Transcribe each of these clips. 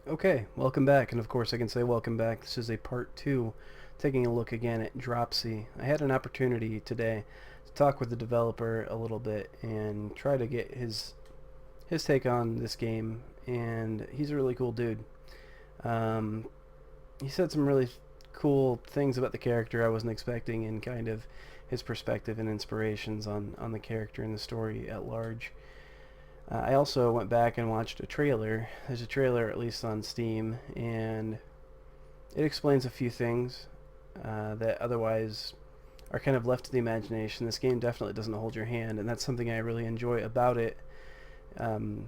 Okay, welcome back, and of course I can say welcome back. This is a part 2, taking a look again at Dropsy. I had an opportunity today to talk with the developer a little bit and try to get his take on this game, and he's a really cool dude. Um, he said some really cool things about the character I wasn't expecting, and kind of his perspective and inspirations on the character and the story at large. I also went back and watched a trailer. There's a trailer, at least on Steam, and it explains a few things that otherwise are kind of left to the imagination. This game definitely doesn't hold your hand, and that's something I really enjoy about it. Um,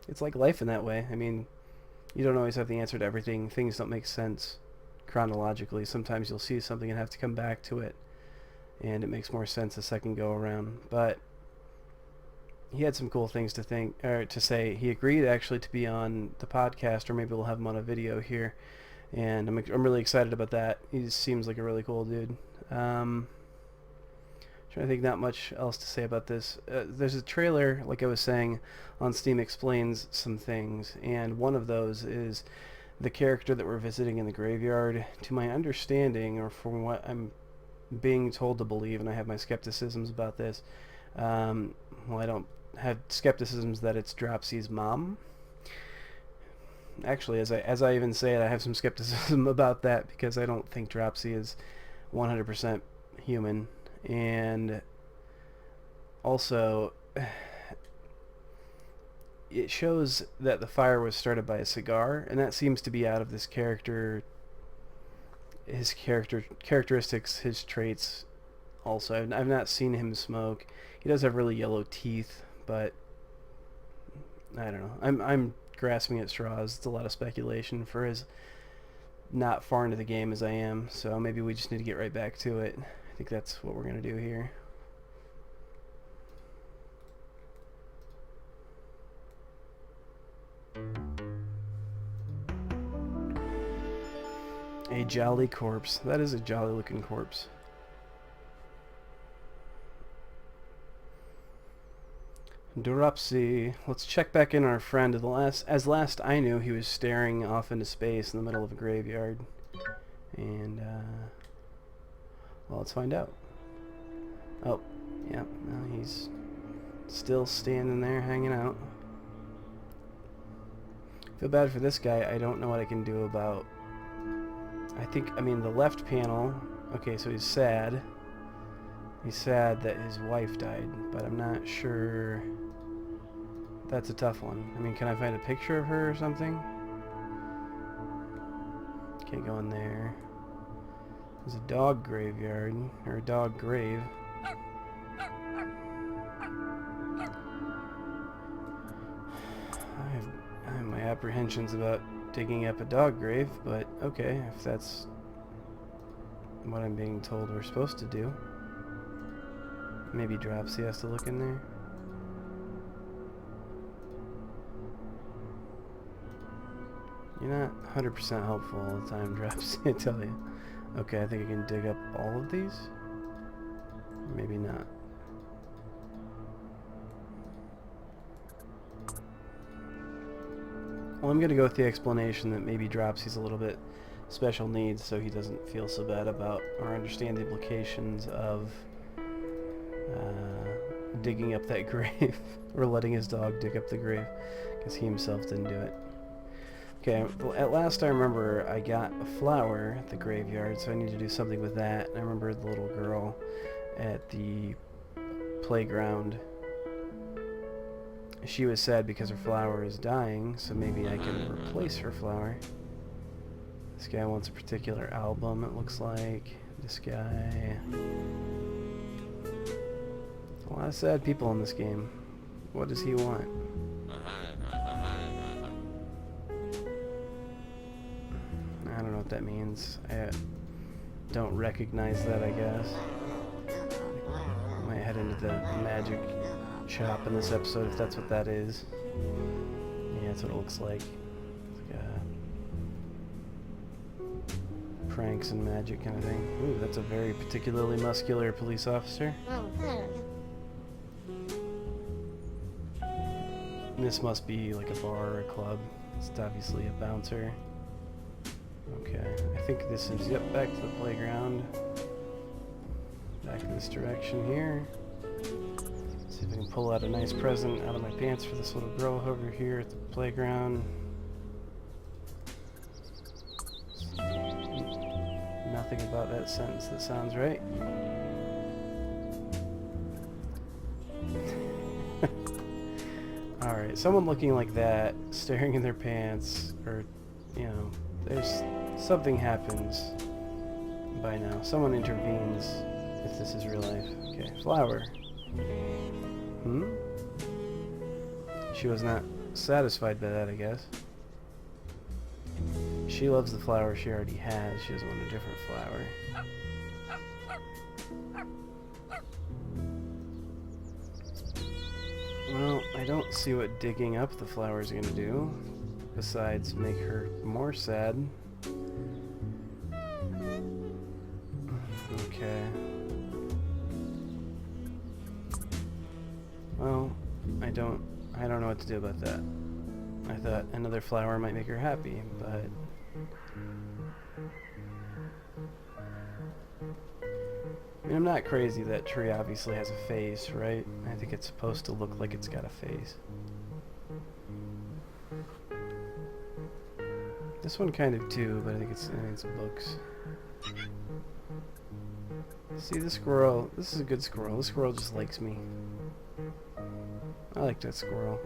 it's like life in that way. I mean, you don't always have the answer to everything. Things don't make sense chronologically. Sometimes you'll see something and have to come back to it, and it makes more sense a second go around. But he had some cool things to say. He agreed actually to be on the podcast, or maybe we'll have him on a video here, and I'm really excited about that. He seems like a really cool dude. Trying to think, not much else to say about this. There's a trailer, like I was saying, on Steam explains some things, and one of those is the character that we're visiting in the graveyard. To my understanding, or from what I'm being told to believe, and I have my skepticisms about this, well, I don't have skepticisms that it's Dropsy's mom. Actually, as I even say it, I have some skepticism about that, because I don't think Dropsy is 100% human. And also, it shows that the fire was started by a cigar, and that seems to be out of this character, his characteristics, his traits. Also, I've not seen him smoke. He does have really yellow teeth, but I don't know. I'm grasping at straws. It's a lot of speculation for as not far into the game as I am, so maybe we just need to get right back to it. I think that's what we're going to do here. A jolly corpse. That is a jolly looking corpse. Dropsy. Let's check back in our friend. As last I knew, he was staring off into space in the middle of a graveyard. And, well, let's find out. Oh, yeah, no, he's still standing there, hanging out. Feel bad for this guy. I don't know what I can do about... I mean, the left panel... Okay, so he's sad. He's sad that his wife died, but I'm not sure... That's a tough one. I mean, can I find a picture of her or something? Can't go in there. There's a dog graveyard, or a dog grave. I have my apprehensions about digging up a dog grave, but okay, if that's what I'm being told we're supposed to do. Maybe Dropsy has to look in there. You're not 100% helpful all the time, Dropsy, I tell you. Okay, I think I can dig up all of these? Maybe not. Well, I'm going to go with the explanation that maybe Dropsy's a little bit special needs, so he doesn't feel so bad about or understand the implications of digging up that grave, or letting his dog dig up the grave, because he himself didn't do it. Okay, well, at last I remember I got a flower at the graveyard, so I need to do something with that. And I remember the little girl at the playground. She was sad because her flower is dying, so maybe I can replace her flower. This guy wants a particular album, it looks like. This guy... A lot of sad people in this game. What does he want? I don't know what that means. I don't recognize that, I guess. I might head into the magic shop in this episode if that's what that is. Yeah, that's what it looks like. It's like pranks and magic kind of thing. Ooh, that's a very particularly muscular police officer. This must be like a bar or a club. It's obviously a bouncer. Okay, I think this is, yep, back to the playground. Back in this direction here. See if I can pull out a nice present out of my pants for this little girl over here at the playground. Nothing about that sentence that sounds right. Alright, someone looking like that, staring in their pants, or, you know, there's something happens by now. Someone intervenes if this is real life. Okay, flower. She was not satisfied by that, I guess. She loves the flower she already has. She doesn't want a different flower. Well, I don't see what digging up the flower is going to do, besides make her more sad. Okay. Well, I don't know what to do about that. I thought another flower might make her happy, but I mean, I'm not crazy. That tree obviously has a face, right? I think it's supposed to look like it's got a face. This one kind of too, but I think it's books. See, the squirrel. This is a good squirrel. The squirrel just likes me. I like that squirrel.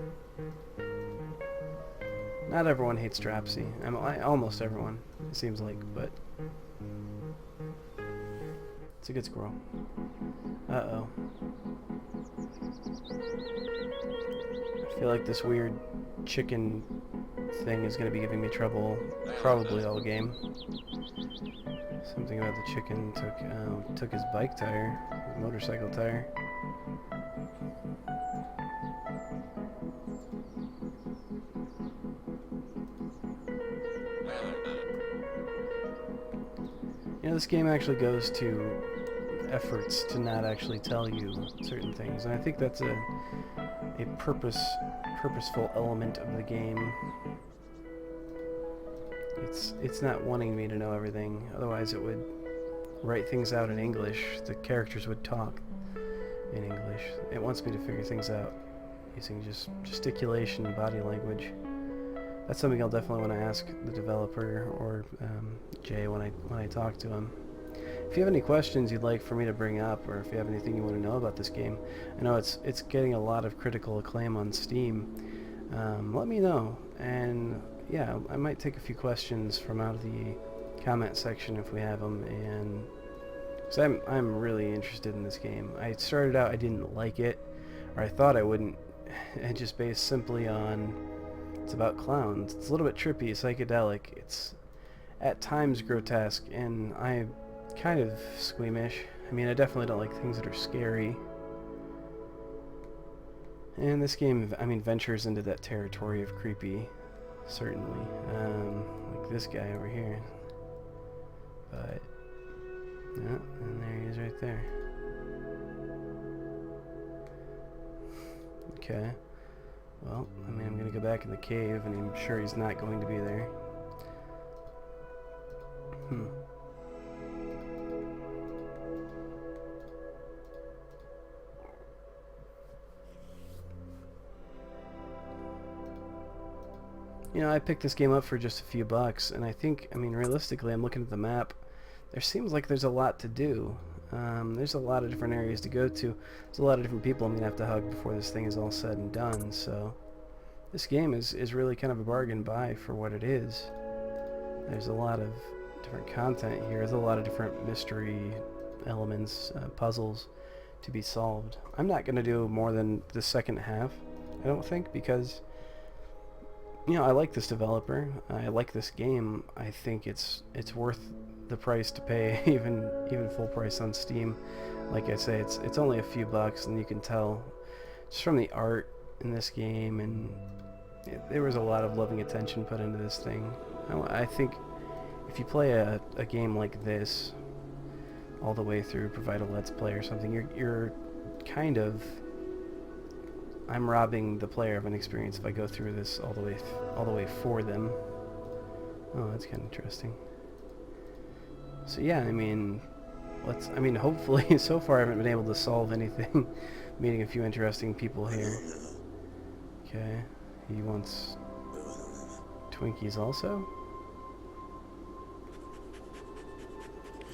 Not everyone hates Dropsy. Almost everyone, it seems like, but it's a good squirrel. Uh-oh. I feel like this weird chicken thing is going to be giving me trouble probably all game. Something about the chicken took his bike tire, his motorcycle tire. You know, this game actually goes to efforts to not actually tell you certain things, and I think that's a purposeful element of the game. It's not wanting me to know everything, otherwise it would write things out in English. The characters would talk in English. It wants me to figure things out using just gesticulation and body language. That's something I'll definitely want to ask the developer or Jay when I talk to him. If you have any questions you'd like for me to bring up, or if you have anything you want to know about this game, I know it's getting a lot of critical acclaim on Steam. Let me know, and yeah, I might take a few questions from out of the comment section if we have them, and because I'm really interested in this game. I started out, I didn't like it, or I thought I wouldn't, and just based simply on it's about clowns. It's a little bit trippy, psychedelic. It's at times grotesque, and I'm kind of squeamish. I mean, I definitely don't like things that are scary. And this game, I mean, ventures into that territory of creepy, certainly. Like this guy over here. But, yeah, and there he is right there. Okay. Well, I mean, I'm gonna go back in the cave, and I'm sure he's not going to be there. You know, I picked this game up for just a few bucks, and I think, I mean, realistically, I'm looking at the map. There seems like there's a lot to do. There's a lot of different areas to go to. There's a lot of different people I'm going to have to hug before this thing is all said and done, so this game is really kind of a bargain buy for what it is. There's a lot of different content here. There's a lot of different mystery elements, puzzles to be solved. I'm not going to do more than the second half, I don't think, because, you know, I like this developer. I like this game. I think it's worth the price to pay, even full price on Steam. Like I say, it's only a few bucks, and you can tell just from the art in this game, and there was a lot of loving attention put into this thing. I think if you play a game like this all the way through, provide a Let's Play or something, you're kind of I'm robbing the player of an experience if I go through this all the way for them. Oh, that's kind of interesting. So yeah, I mean, hopefully, so far I haven't been able to solve anything. Meeting a few interesting people here. Okay, he wants Twinkies also.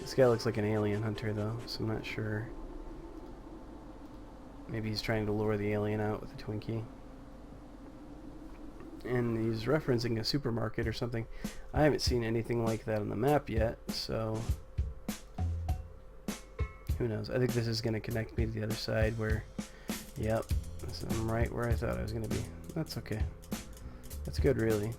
This guy looks like an alien hunter though, so I'm not sure. Maybe he's trying to lure the alien out with a Twinkie. And he's referencing a supermarket or something. I haven't seen anything like that on the map yet, so who knows. I think this is going to connect me to the other side where, yep, I'm right where I thought I was going to be. That's okay. That's good, really.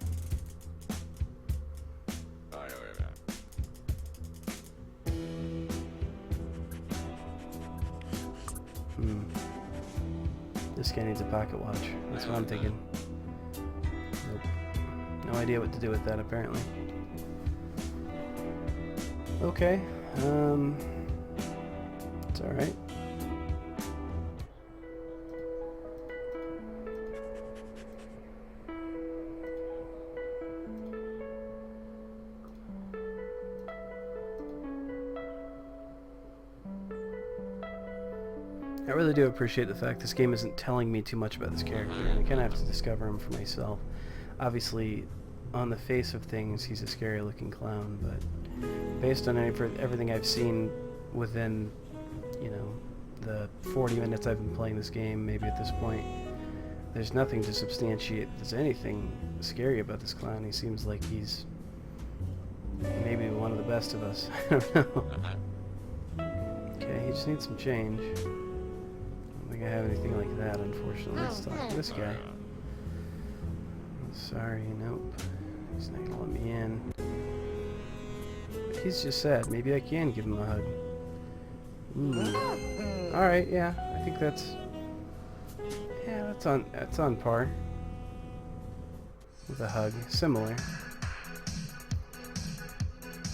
This guy needs a pocket watch. That's what I'm thinking. Nope. No idea what to do with that, apparently. Okay. It's alright. I really do appreciate the fact this game isn't telling me too much about this character, and I kind of have to discover him for myself. Obviously, on the face of things, he's a scary-looking clown, but based on everything I've seen within, you know, the 40 minutes I've been playing this game, maybe at this point, there's nothing to substantiate there's anything scary about this clown. He seems like he's maybe one of the best of us. I don't know. Okay, he just needs some change. I don't think I have anything like that, unfortunately. Let's talk to this guy. Sorry, nope. He's not gonna let me in. He's just sad. Maybe I can give him a hug. Ooh. Alright, yeah. I think that's... yeah, that's on par. With a hug. Similar.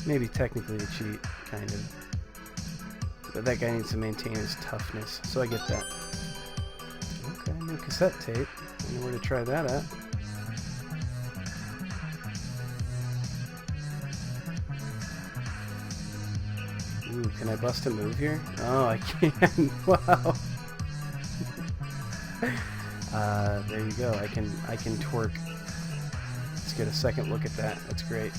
Maybe technically a cheat, kind of. But that guy needs to maintain his toughness, so I get that. Okay, new cassette tape. I know where to try that at. Ooh, can I bust a move here? Oh, I can. Wow. There you go. I can twerk. Let's get a second look at that. That's great.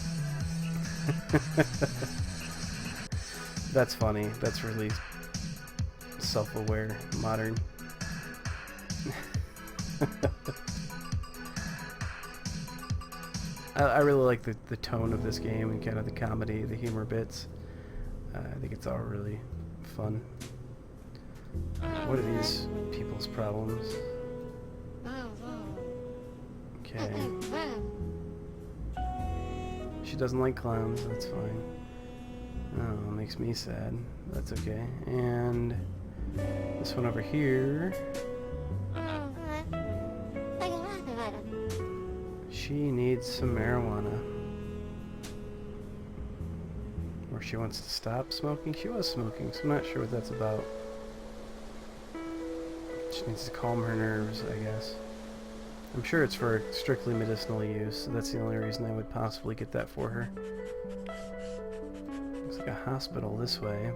That's funny. That's really self-aware, modern. I really like the tone of this game and kind of the comedy, the humor bits. I think it's all really fun. What are these people's problems? Okay. She doesn't like clowns, that's fine. Oh, makes me sad. That's okay. And this one over here. She needs some marijuana. Or she wants to stop smoking. She was smoking, so I'm not sure what that's about. She needs to calm her nerves, I guess. I'm sure it's for strictly medicinal use, so that's the only reason I would possibly get that for her. Looks like a hospital this way.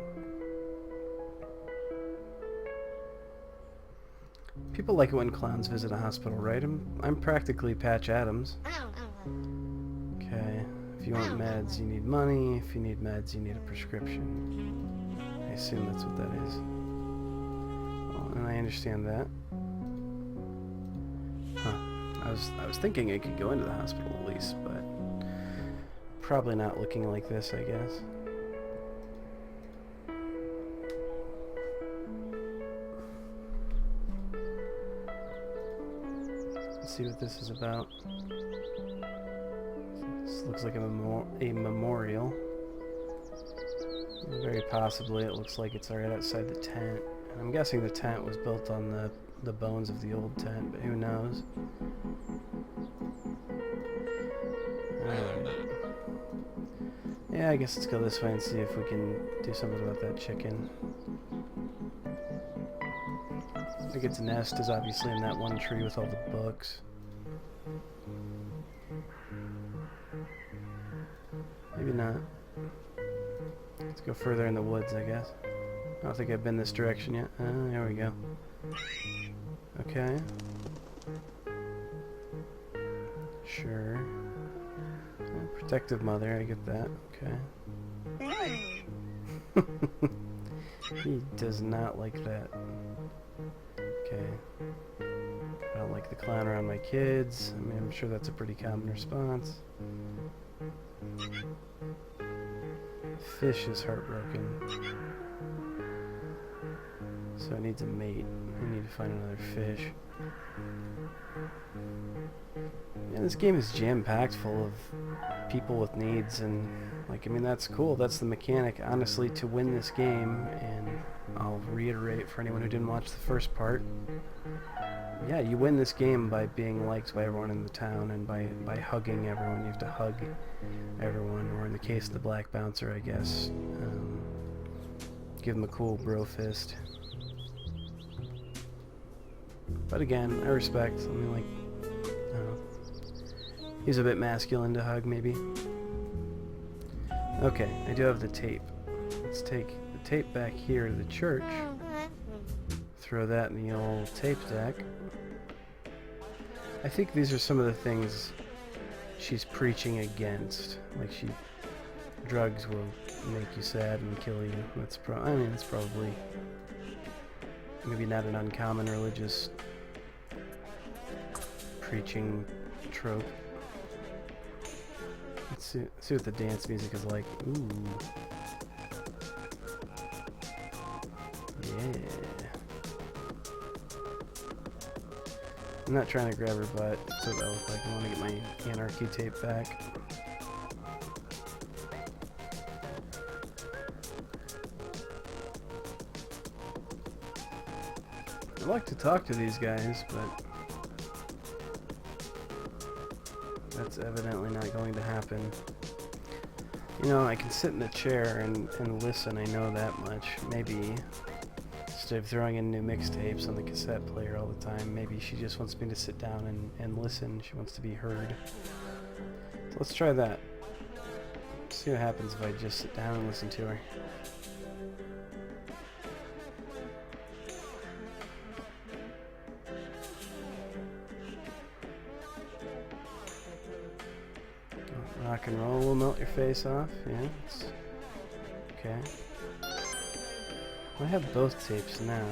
People like it when clowns visit a hospital, right? I'm practically Patch Adams. Okay, if you want meds, you need money. If you need meds, you need a prescription. I assume that's what that is. Well, and I understand that. Huh. I was thinking I could go into the hospital at least, but probably not looking like this, I guess. Let's see what this is about. This looks like a memorial. Very possibly it looks like it's right outside the tent. And I'm guessing the tent was built on the bones of the old tent, but who knows? Alright. Yeah, I guess let's go this way and see if we can do something about that chicken. think its nest is obviously in that one tree with all the books. Maybe not. Let's go further in the woods, I guess. I don't think I've been this direction yet. There we go. Okay. Sure. Protective mother, I get that. Okay. He does not like that. Okay. I don't like the clown around my kids. I mean, I'm sure that's a pretty common response. Fish is heartbroken. So it needs a mate. I need to find another fish. Yeah, this game is jam-packed full of people with needs, and like, I mean, that's cool. That's the mechanic, honestly, to win this game. And I'll reiterate for anyone who didn't watch the first part. Yeah, you win this game by being liked by everyone in the town and by hugging everyone. You have to hug everyone, or in the case of the black bouncer, I guess, give him a cool bro fist. But again, I respect. I mean, like, I don't know. He's a bit masculine to hug, maybe. Okay, I do have the tape. Let's take the tape back here to the church. Throw that in the old tape deck. I think these are some of the things she's preaching against. Like, drugs will make you sad and kill you. That's I mean, it's probably maybe not an uncommon religious preaching trope. Let's see what the dance music is like. Ooh. Yeah. I'm not trying to grab her butt. That's what that looks like. I want to get my anarchy tape back. I'd like to talk to these guys, but that's evidently not going to happen. You know, I can sit in the chair and listen, I know that much. Maybe, instead of throwing in new mixtapes on the cassette player all the time, maybe she just wants me to sit down and listen. She wants to be heard. So let's try that. See what happens if I just sit down and listen to her. Rock and roll will melt your face off. Yeah, it's okay. I have both tapes now.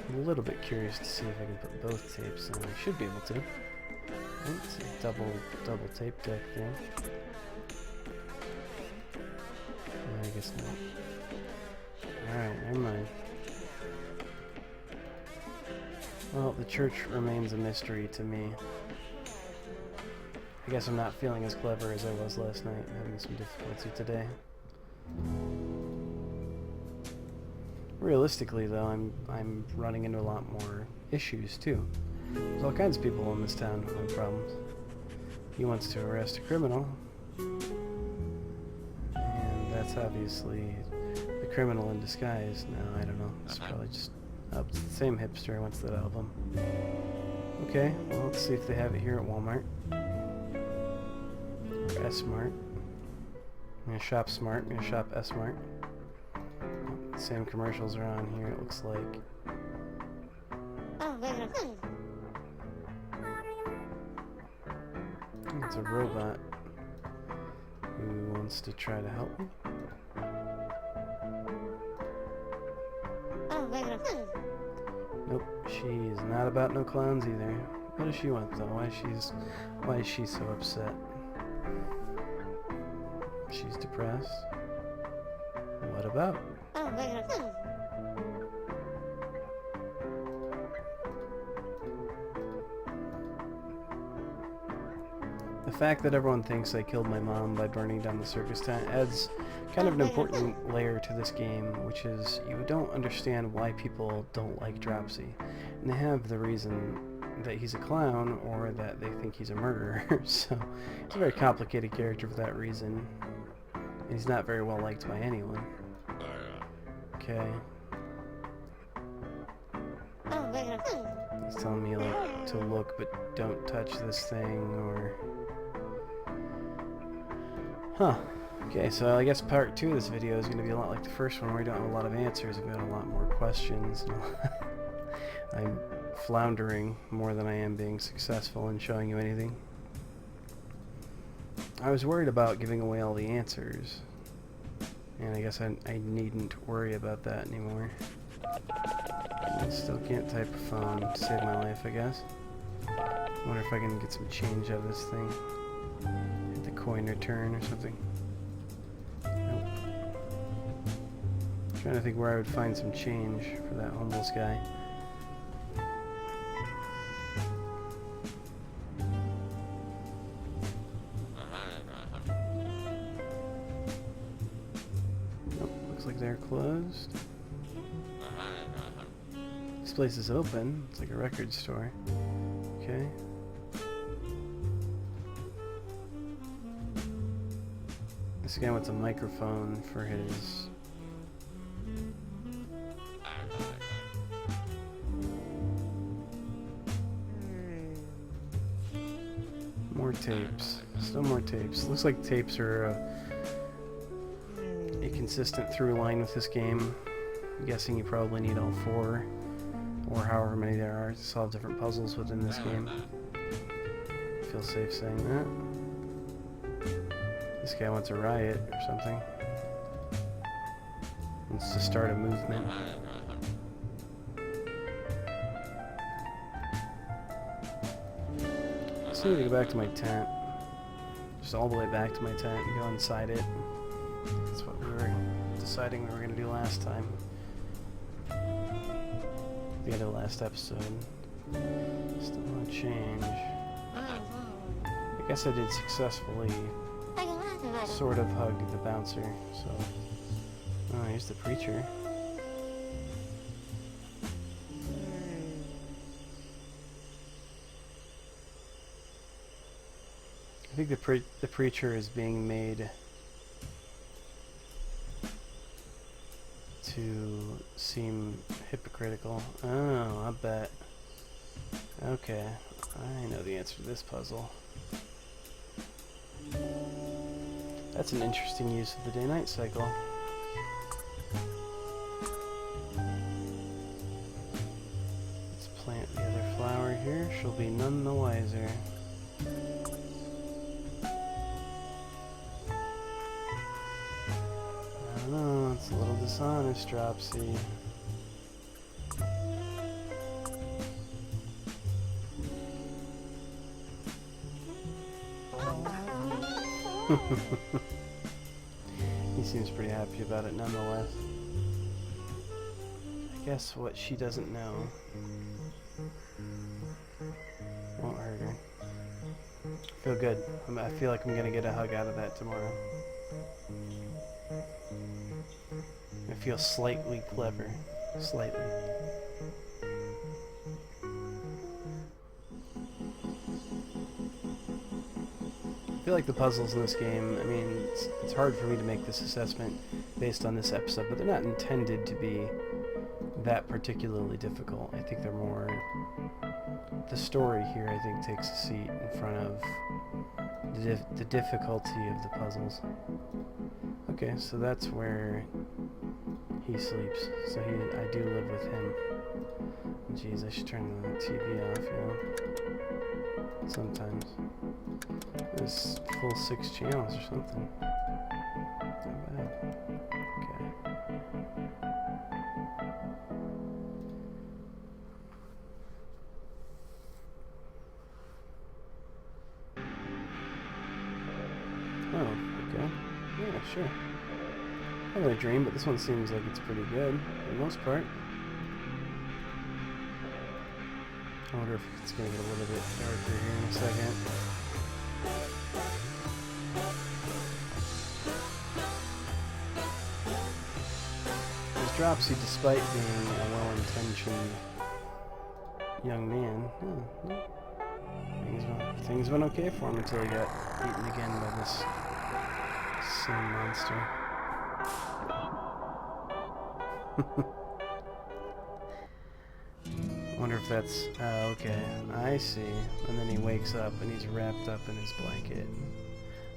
I'm a little bit curious to see if I can put both tapes in. I should be able to. It's a double tape deck thing. I guess not. Alright, never mind. Well, the church remains a mystery to me. I guess I'm not feeling as clever as I was last night. I'm having some difficulty today. Realistically, though, I'm running into a lot more issues too. There's all kinds of people in this town who have problems. He wants to arrest a criminal, and that's obviously the criminal in disguise. No, I don't know. It's probably just it's the same hipster who wants that album. Okay, well, let's see if they have it here at Walmart. Or S-Mart. I'm gonna shop Smart, I'm gonna shop S-Mart. Same commercials are on here, it looks like. It's a robot who wants to try to help me. Nope, she's not about no clowns either. What does she want though? Why is she so upset? She's depressed. What about? The fact that everyone thinks I killed my mom by burning down the circus tent adds kind of an important layer to this game, which is you don't understand why people don't like Dropsy. And they have the reason that he's a clown or that they think he's a murderer. So it's a very complicated character for that reason. And he's not very well liked by anyone. Okay. He's telling me like to look but don't touch this thing, or... Huh. Okay, so I guess part 2 of this video is going to be a lot like the first one, where we don't have a lot of answers. We've got a lot more questions. I'm floundering more than I am being successful in showing you anything. I was worried about giving away all the answers, and I guess I needn't worry about that anymore. I still can't type a phone to save my life, I guess. Wonder if I can get some change out of this thing. Hit the coin return or something. Nope. Trying to think where I would find some change for that homeless guy. Nope, looks like they're closed. This place is open. It's like a record store. Okay. This guy wants a microphone for his... More tapes. Still more tapes. Looks like tapes are a consistent through line with this game. I'm guessing you probably need all 4, or however many there are, to solve different puzzles within this game. Feel safe saying that. This guy wants a riot or something. Wants to start a movement. I just need to go back to my tent. Just all the way back to my tent and go inside it. That's what we were deciding we were going to do last time. The end of the last episode. Still no change. I guess I did successfully sort of hug the bouncer, so... Oh, here's the preacher. I think the preacher is being made to seem hypocritical. Oh, I bet. Okay, I know the answer to this puzzle. That's an interesting use of the day-night cycle. Let's plant the other flower here. She'll be none the wiser. I don't know, it's a little dishonest, Dropsy. He seems pretty happy about it nonetheless. I guess what she doesn't know won't hurt her. Feel good. I feel like I'm gonna get a hug out of that tomorrow. I feel slightly clever. Slightly. I feel like the puzzles in this game, I mean, it's hard for me to make this assessment based on this episode, but they're not intended to be that particularly difficult. I think they're more... The story here, I think, takes a seat in front of the difficulty of the puzzles. Okay, so that's where he sleeps. So I do live with him. Jeez, I should turn the TV off, you know? Sometimes. There's full 6 channels or something. Not bad. Okay. Oh, okay. Yeah, sure. Having a dream, but this one seems like it's pretty good for the most part. I wonder if it's going to get a little bit darker here in a second. There's Dropsy, despite being a well-intentioned young man. Oh, no. Things went okay for him until he got eaten again by this Same monster. Wonder if that's... okay, I see. And then he wakes up and he's wrapped up in his blanket.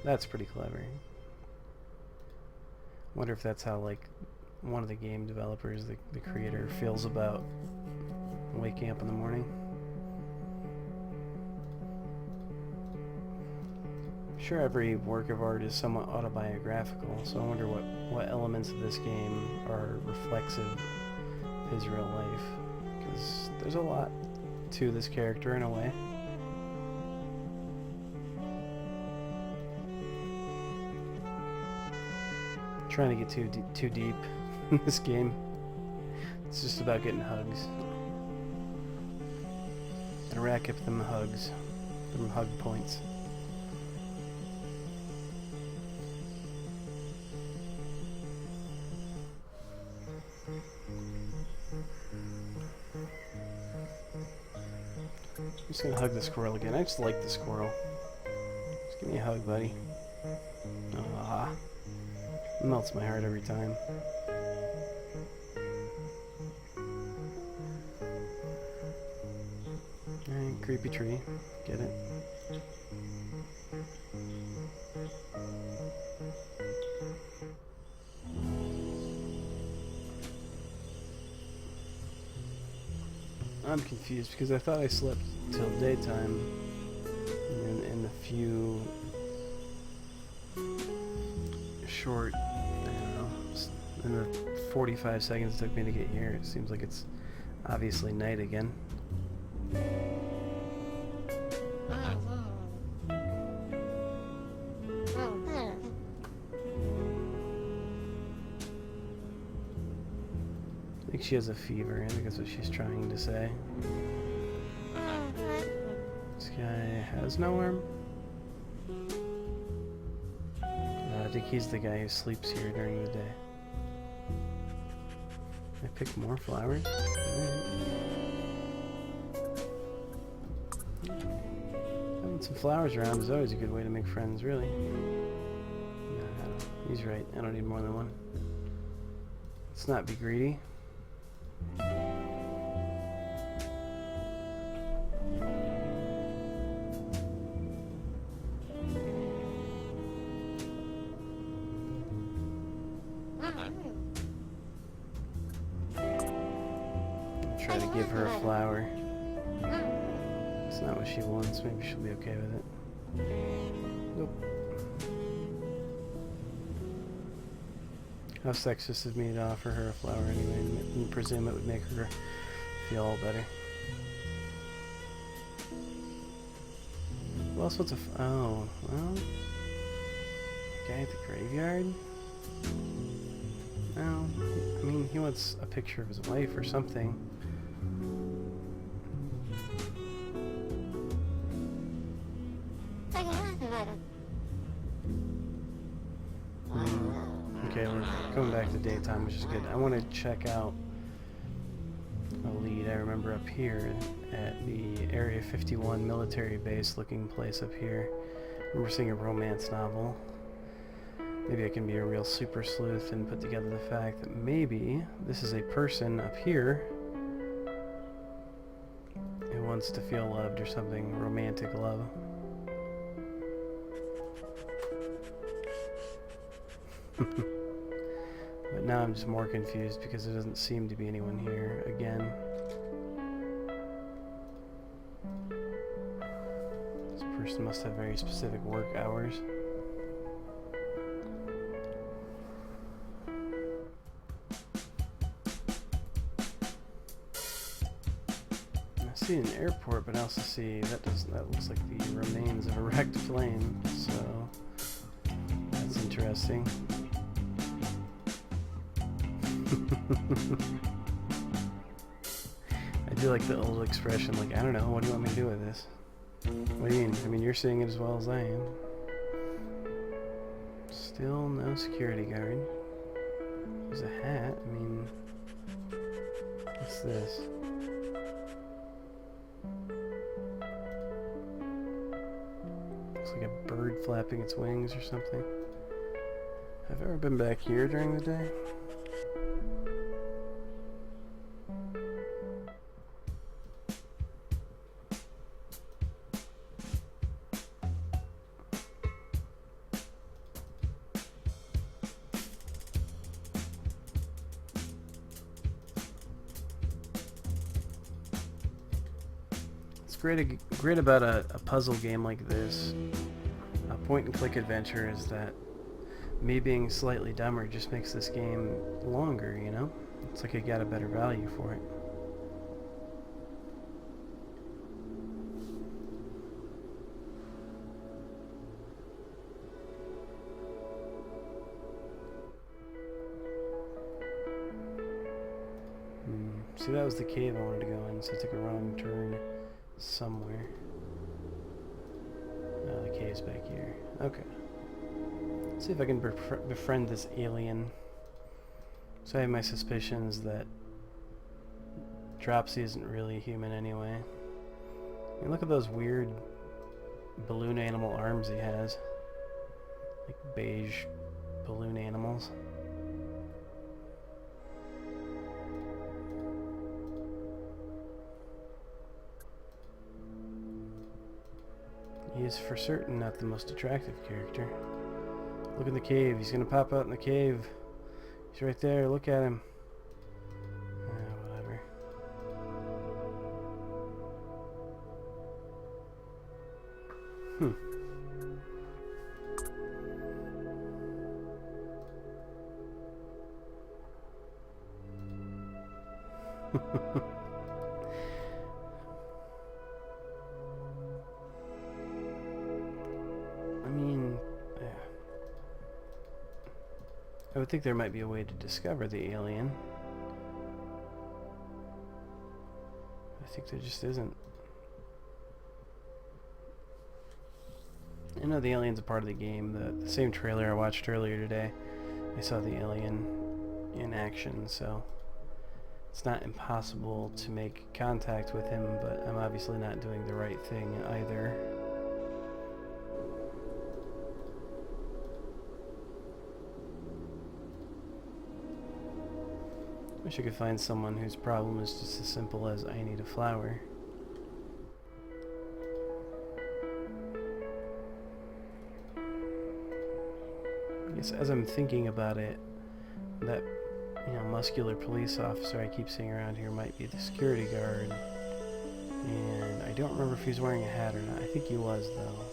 That's pretty clever. Wonder if that's how, like, one of the game developers, the creator, feels about waking up in the morning. I'm sure every work of art is somewhat autobiographical, so I wonder what elements of this game are reflexive of his real life. Because there's a lot to this character in a way. I'm trying to get too deep in this game. It's just about getting hugs. And rack up them hugs. Them hug points. I'm just gonna hug the squirrel again. I just like the squirrel. Just give me a hug, buddy. Ah, it melts my heart every time. Alright, creepy tree. Get it? I'm confused because I thought I slept till daytime in the few short, I don't know, in the 45 seconds it took me to get here. It seems like it's obviously night again. I think she has a fever. I think that's what she's trying to say. This guy has no arm. I think he's the guy who sleeps here during the day. I pick more flowers? Alright. Having some flowers around is always a good way to make friends, really. No, he's right. I don't need more than one. Let's not be greedy. Try to give her a flower. It's not what she wants. Maybe she'll be okay with it. Nope. How sexist of me to offer her a flower anyway and presume it would make her feel all better. Who else wants a oh, well... guy at the graveyard? No, I mean, he wants a picture of his wife or something. Okay, we're going back to daytime, which is good. I want to check out a lead I remember up here at the Area 51 military base looking place up here. I remember seeing a romance novel. Maybe I can be a real super sleuth and put together the fact that maybe this is a person up here who wants to feel loved or something, romantic love. But now I'm just more confused because there doesn't seem to be anyone here again. This person must have very specific work hours. I see an airport, but I also see that looks like the remains of a wrecked plane, so that's interesting. I do like the old expression, like, I don't know, what do you want me to do with this? What do you mean? I mean, you're seeing it as well as I am. Still no security guard. There's a hat, I mean, what's this? Looks like a bird flapping its wings or something. Have I ever been back here during the day? Great about a puzzle game like this, a point-and-click adventure, is that me being slightly dumber just makes this game longer, you know? It's like I got a better value for it. See, that was the cave I wanted to go in, so I took a wrong turn somewhere. Oh, the cave's back here. Okay. Let's see if I can befriend this alien. So I have my suspicions that Dropsy isn't really human anyway. I mean, look at those weird balloon animal arms he has. Like beige balloon animals. He is for certain not the most attractive character. Look in the cave. He's gonna pop out in the cave. He's right there. Look at him. Whatever. I mean, I would think there might be a way to discover the alien. I think there just isn't. I know the alien's a part of the game. The same trailer I watched earlier today, I saw the alien in action, so it's not impossible to make contact with him, but I'm obviously not doing the right thing either. Wish I could find someone whose problem is just as simple as I need a flower. I guess as I'm thinking about it, that muscular police officer I keep seeing around here might be the security guard. And I don't remember if he's wearing a hat or not. I think he was, though.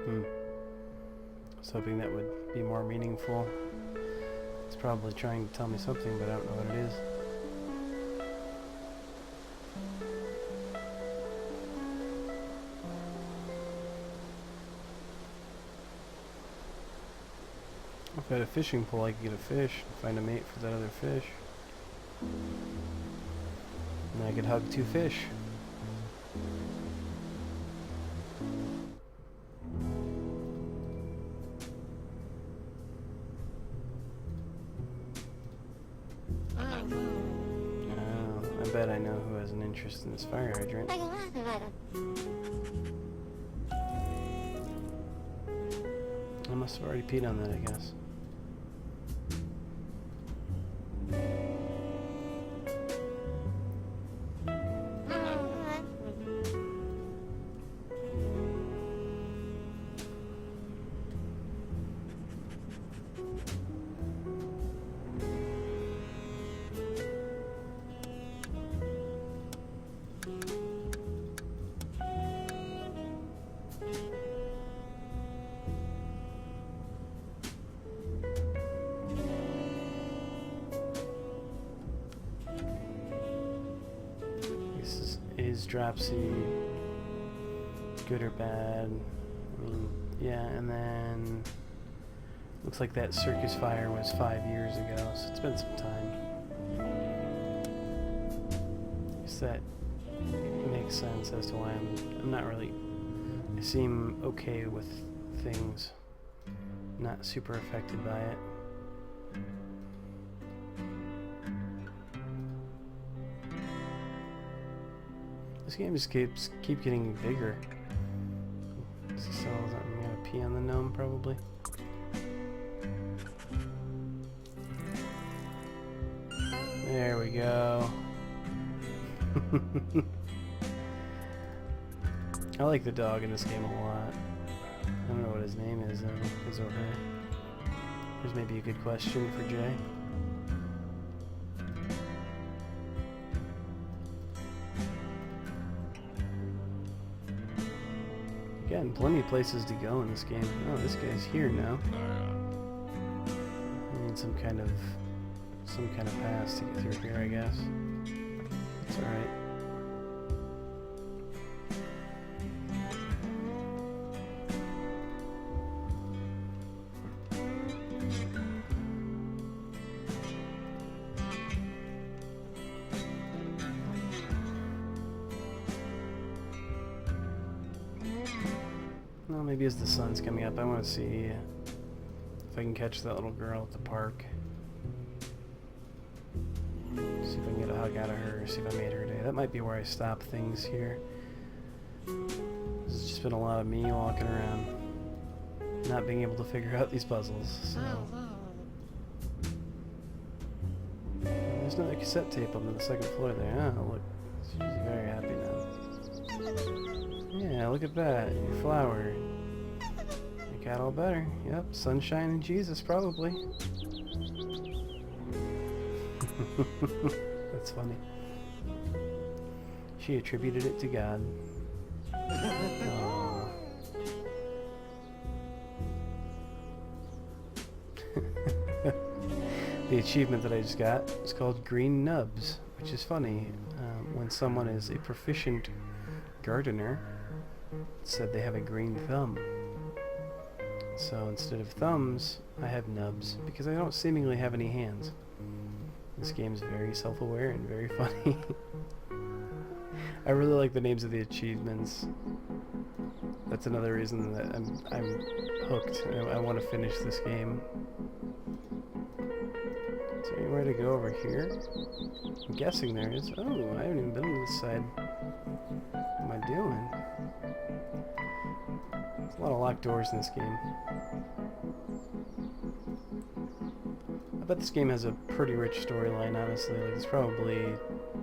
I was hoping that would be more meaningful. It's probably trying to tell me something, but I don't know what it is. If I had a fishing pole, I could get a fish and find a mate for that other fish. And I could hug two fish. I bet I know who has an interest in this fire hydrant. I must have already peed on that, I guess. Is Dropsy good or bad? I mean, yeah, and then looks like that circus fire was 5 years ago, so it's been some time. I guess that makes sense as to why I'm not really. I seem okay with things not super affected by it. This game just keep getting bigger. So I'm gonna pee on the gnome probably. There we go. I like the dog in this game a lot. I don't know what his name is, his or her. Here's maybe a good question for Jay. Again, plenty of places to go in this game. Oh, this guy's here now. I need some kind of pass to get through here, I guess. It's alright. Well, maybe as the sun's coming up, I want to see if I can catch that little girl at the park. See if I can get a hug out of her, see if I made her day. That might be where I stop things here. This has just been a lot of me walking around, not being able to figure out these puzzles, so... There's another cassette tape up on the second floor there. Oh, look. She's very happy now. Yeah, look at that. Your flower. It got all better. Yep, sunshine and Jesus, probably. That's funny. She attributed it to God. Aww. The achievement that I just got is called Green Nubs, which is funny. When someone is a proficient gardener, it said they have a green thumb. So instead of thumbs, I have nubs, because I don't seemingly have any hands. This game's very self-aware and very funny. I really like the names of the achievements. That's another reason that I'm hooked. I want to finish this game. Is there anywhere to go over here? I'm guessing there is. Oh, I haven't even been to this side. What am I doing? There's a lot of locked doors in this game. I bet this game has a pretty rich storyline, honestly. Like, there's probably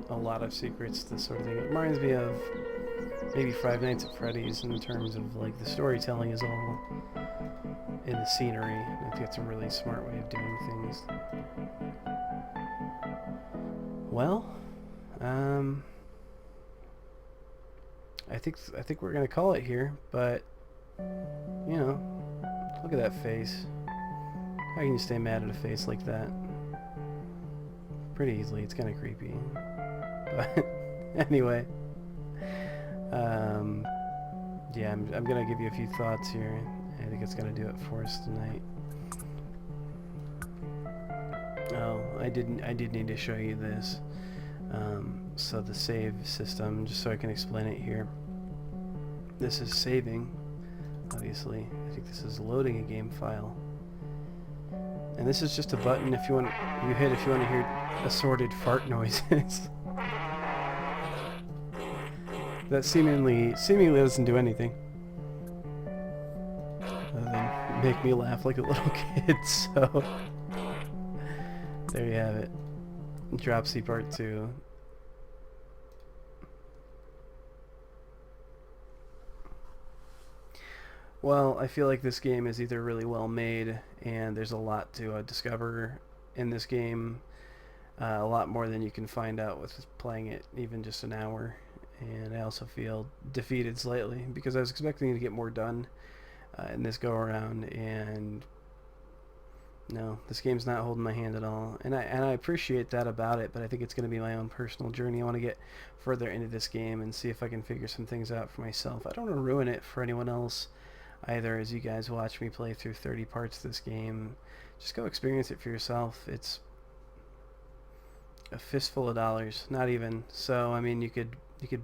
a lot of secrets, this sort of thing. It reminds me of maybe Five Nights at Freddy's in terms of, like, the storytelling is all in the scenery. I think it's a really smart way of doing things. Well, I think we're gonna call it here, but you know, look at that face. How can you stay mad at a face like that? Pretty easily. It's kind of creepy. But anyway, yeah, I'm gonna give you a few thoughts here. I think it's gonna do it for us tonight. Oh, I did need to show you this. So the save system, just so I can explain it here. This is saving, obviously. I think this is loading a game file. And this is just a button if you hit if you want to hear assorted fart noises. That seemingly doesn't do anything other than make me laugh like a little kid, so there you have it. Dropsy Part 2. Well, I feel like this game is either really well made, and there's a lot to discover in this game, a lot more than you can find out with playing it even just an hour. And I also feel defeated slightly because I was expecting to get more done in this go around, and no, this game's not holding my hand at all. And I appreciate that about it, but I think it's going to be my own personal journey. I want to get further into this game and see if I can figure some things out for myself. I don't want to ruin it for anyone else either. As you guys watch me play through 30 parts of this game, just go experience it for yourself. It's a fistful of dollars, not even. So I mean, you could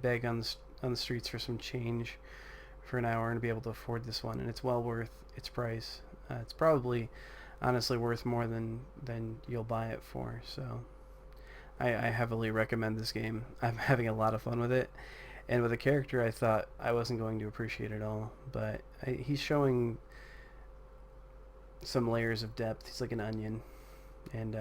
beg on the streets for some change for an hour and be able to afford this one, and it's well worth its price. It's probably honestly worth more than you'll buy it for. So I heavily recommend this game. I'm having a lot of fun with it, and with a character I thought I wasn't going to appreciate at all, but he's showing some layers of depth. He's like an onion, and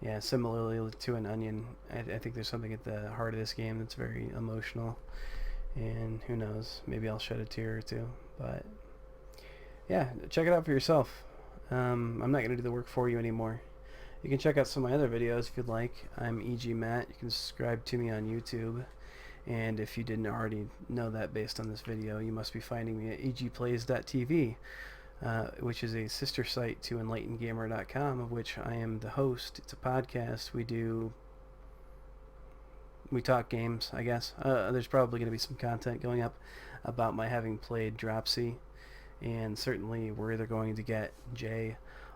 yeah, similarly to an onion, I think there's something at the heart of this game that's very emotional, and who knows, maybe I'll shed a tear or two. But yeah, check it out for yourself. I'm not going to do the work for you anymore. You can check out some of my other videos if you'd like. I'm egmatt. You can subscribe to me on YouTube. And if you didn't already know that based on this video, you must be finding me at egplays.tv, which is a sister site to enlightenedgamer.com, of which I am the host. It's a podcast. We talk games, I guess. There's probably going to be some content going up about my having played Dropsy, and certainly we're either going to get Jay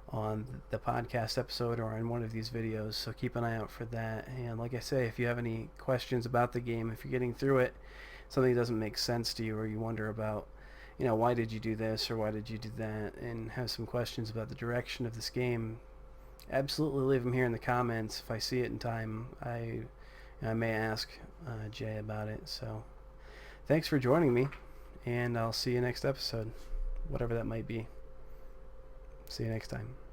on the podcast episode or on one of these videos, so keep an eye out for that. And like I say, if you have any questions about the game, if you're getting through it, something doesn't make sense to you, or you wonder about, why did you do this or why did you do that, and have some questions about the direction of this game, absolutely leave them here in the comments. If I see it in time, I may ask Jay about it. So thanks for joining me, and I'll see you next episode, whatever that might be. See you next time.